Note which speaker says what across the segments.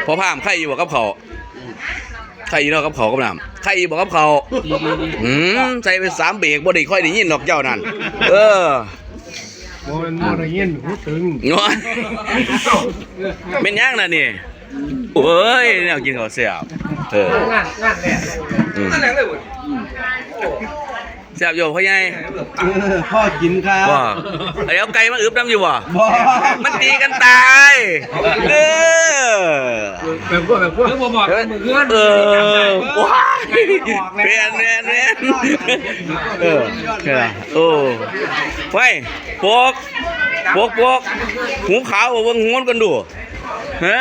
Speaker 1: พอพามไข่อยู่บ่กับเขาไข่อยู่เนาะกับเขากับน้ำไข่อยู่บ่กับเขาใส่ไป3เบรกบ่ได้ค่อยได้ยินหรอกเจ้านั่น
Speaker 2: มันได้ยินหูตึง
Speaker 1: งอนเป็นยังน่ะนี่โอ้ยแนวกินข้าวแซ่บ
Speaker 2: งานแหละ
Speaker 1: นั่นแหละเลยแซ่บอยู่พ่อใหญ่
Speaker 2: พ่อกินครับ
Speaker 1: บ่เอาไก่มาอึบน้ำอยู่บ่มันตีกันตาย
Speaker 2: แบบพวกคือบ่บอกมือเพื่อน
Speaker 1: ว้าเรียนโอ้ไว้พวกหูขาวเบิ่งหูกันดูฮะ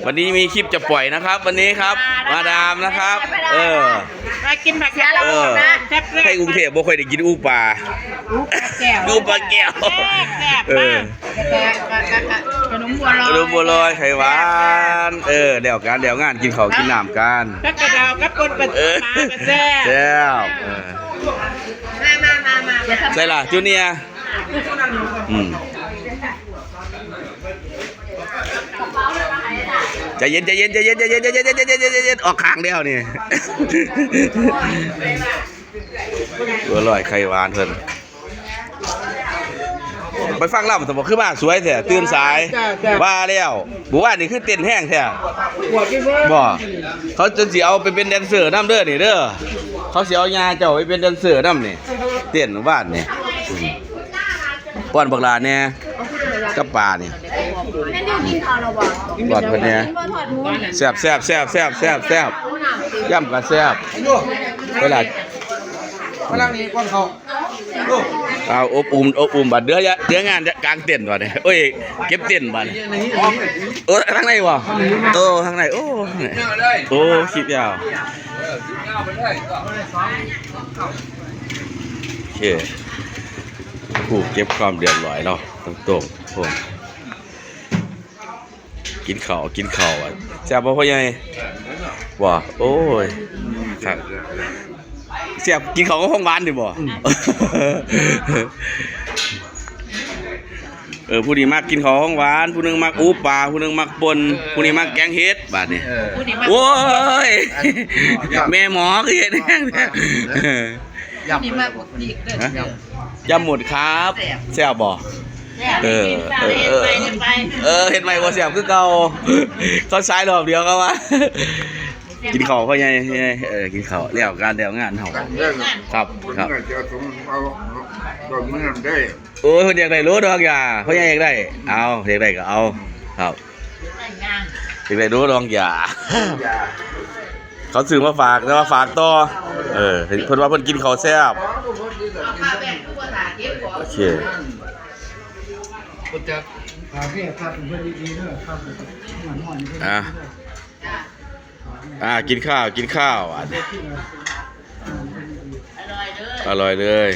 Speaker 1: วันนี้มีคลิปจะปล่อยนะครับวันนี้ครับมาดามนะครับ
Speaker 3: มากินผักแก้วแล้วนะ
Speaker 1: ใครกรุงเทพบ่ค่อยได้กินอูปลาอูปลาแก้ว
Speaker 3: ขนมบัวลอย
Speaker 1: ไข่หวานเดี๋ยวงานกินข้าวกินน้ำกัน
Speaker 3: ผักกระดาวกับปนปลาแซ่บ
Speaker 1: ใช่ล่ะจูเนียใจเย็นออกข้างเดียวนี่ตัวลอยไข่หวานเพิ่นไปฟังล่ำสมบูรณ์ขึ้นมาสวยแท้ตื่นสายว่าแล้วบอกว่านี่คือเต้นแห้งแท้บ่เขาจนสิเอาไปเป็นแดนเซอร์น้ำเด้อนี่เด้อเขาสิเอายาเจ้าไปเป็นแดนเซอร์น้ำนี่เต้นบ้านนี่ป้อนบักลาเนี่ยกับปลานี่ปอดเพิ่นเนี่ยแซ่บย่ำกันแซ่บเวลา
Speaker 2: พลังนี้ก้อนเขา
Speaker 1: เอาอบอุ่มบัดเดืองานกลางเต็นท์ว่ะเนี่ยโอ้ยเก็บเต็นท์บัดข้างในวะข้างในโคลิปยาวโอเคผู้เก็บความเดือดร้อนเนาะตรงๆผมกินข้าวอ่ะแซ่บบ่พ่อใหญ่ว่ะโอ้ยครับเสียบกินข้าวก็ห้องหวานดิบ่ผู้นี้มักกินข้าวห้องหวานผู้นึงมักอูปลาผู้นึงมักปนผู้นี้มักแกงเห็ดบาดนี่โอ้ยแม่หมอคือเห็ดแห้งเนี่ยยำหมดครับแซ่บบ่เห็นไหมว่าแซ่บคือเก่าเขาใช้รอบเดียวก็ว่ากินข้าวพ่อใหญ่กินข้าวเลี้ยวการเลี้ยวงานเฮาครับโอ้ยคนอยากได้รู้ดอกอย่าพ่อใหญ่อยากได้เอาอยากได้ก็เอาครับอยากได้รู้ดอกอย่าเขาซื้อมาฝากแต่ว่าฝากต่อเพิ่นว่าเพิ่นกินข้าวแซ่บโอเคกินข้าวอร่อยเลย